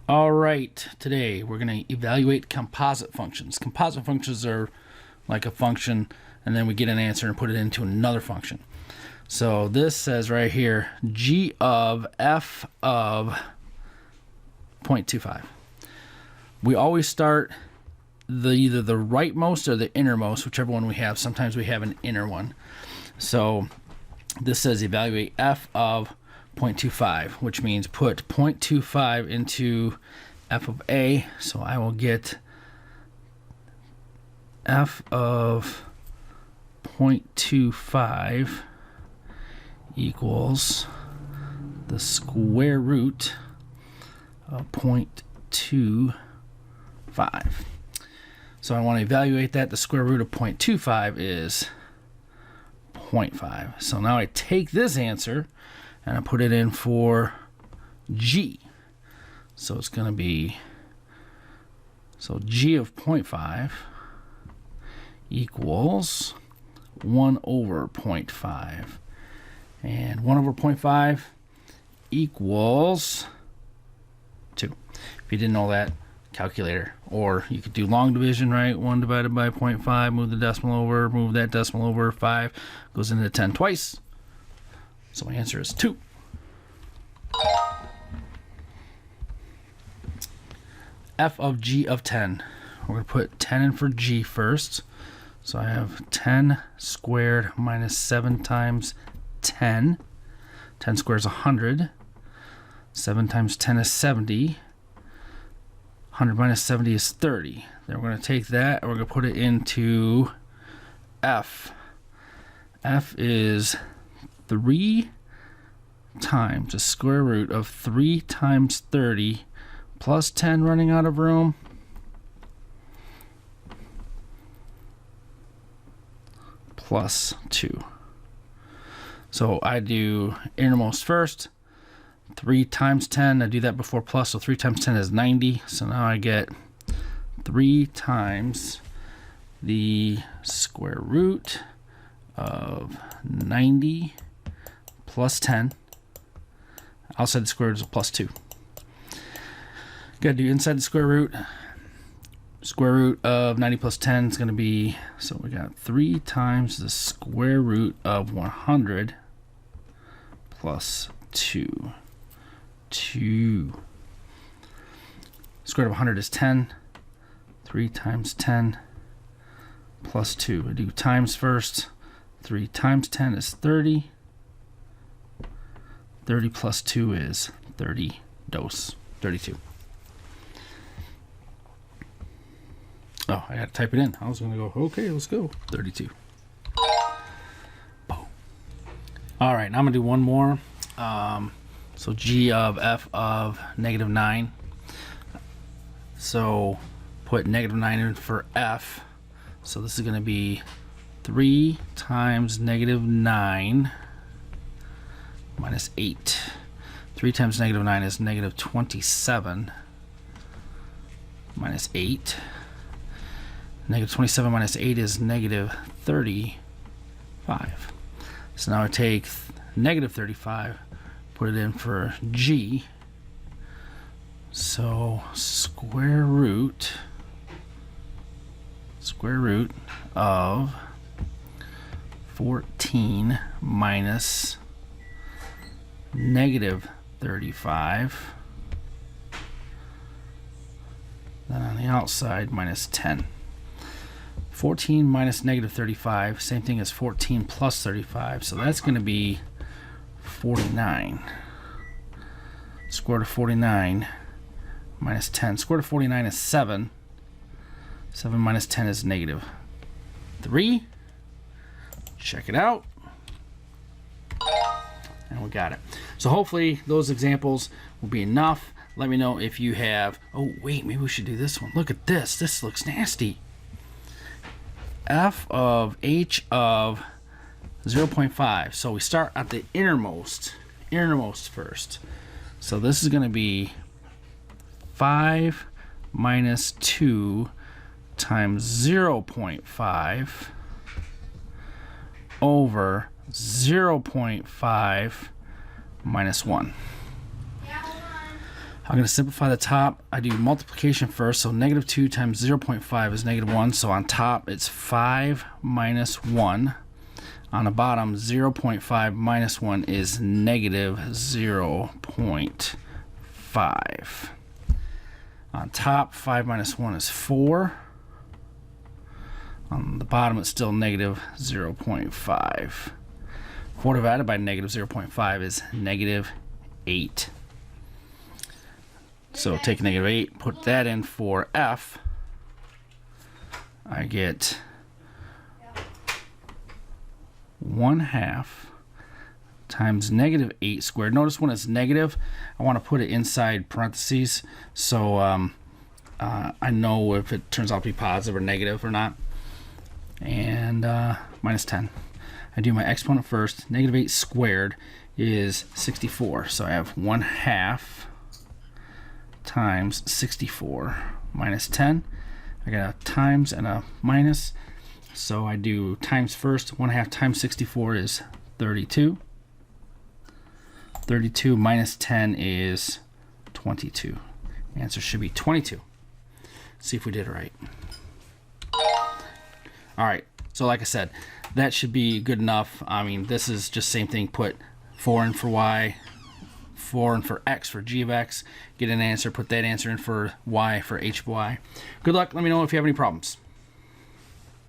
All right, today we're going to evaluate composite functions. Composite functions are like a function, and then we get an answer and put it into another function. So this says right here, g of f of 0.25. We always start either the rightmost or the innermost, whichever one we have. Sometimes we have an inner one. So this says evaluate f of 0.25, which means put 0.25 into f of a. So I will get f of 0.25 equals the square root of 0.25. So I want to evaluate that. The square root of 0.25 is 0.5. So now I take this answer and I put it in for g. So it's going to be, so g of 0.5 equals 1 over 0.5. And 1 over 0.5 equals 2. If you didn't know that, calculator. Or you could do long division, right? 1 divided by 0.5, move the decimal over, move that decimal over, 5 goes into 10 twice. So my answer is 2. F of g of 10. We're going to put 10 in for g first. So I have 10 squared minus 7 times 10. 10 squared is 100. 7 times 10 is 70. 100 minus 70 is 30. Then we're going to take that and we're going to put it into f. F is 3 times the square root of 3 times 30 plus 10 running out of room plus 2. So I do innermost first. 3 times 10, I do that before plus, so 3 times 10 is 90. So now I get 3 times the square root of 90 plus 10. Outside the square root is a plus 2. Gotta do inside the square root. Square root of 90 plus 10 is going to be, so we got 3 times the square root of 100 plus 2. 2. Square root of 100 is 10. 3 times 10 plus 2. I do times first. 3 times 10 is 30. 30 plus 2 is 30 dose. 32. Oh, I had to type it in. I was going to go, okay, let's go. 32. Boom. All right, now I'm going to do one more. So g of f of negative 9. So put negative 9 in for f. So this is going to be 3 times negative 9 minus 8. 3 times negative 9 is negative 27 minus 8. Negative 27 minus 8 is negative 35. So now I take negative 35, put it in for g. So square root of 14 minus negative 35. Then on the outside, minus 10. 14 minus negative 35, same thing as 14 plus 35, so that's going to be 49. Square root of 49 minus 10. Square root of 49 is 7. 7 minus 10 is negative 3. Check it out. And we got it. So hopefully those examples will be enough. Let me know if you have, oh wait, maybe we should do this one. Look at this. This looks nasty. F of h of 0.5. So we start at the innermost first. So this is going to be 5 minus 2 times 0.5 over 0.5 minus 1. I'm going to simplify the top. I do multiplication first, so negative 2 times 0.5 is negative 1. So on top, it's 5 minus 1. On the bottom, 0.5 minus 1 is negative 0.5. On top, 5 minus 1 is 4. On the bottom, it's still negative 0.5. 4 divided by negative 0.5 is negative 8. So take negative 8, put that in for F. I get 1/2 times negative 8 squared. Notice when it's negative, I want to put it inside parentheses so I know if it turns out to be positive or negative or not. And minus 10. I do my exponent first. Negative 8 squared is 64. So I have 1/2 times 64 minus 10. I got a times and a minus. So I do times first. 1/2 times 64 is 32. 32 minus 10 is 22. The answer should be 22. See if we did it right. All right, so like I said, that should be good enough. I mean, this is just same thing. Put 4 in for y, 4 in for x for g of x. Get an answer, put that answer in for y for h of y. Good luck. Let me know if you have any problems.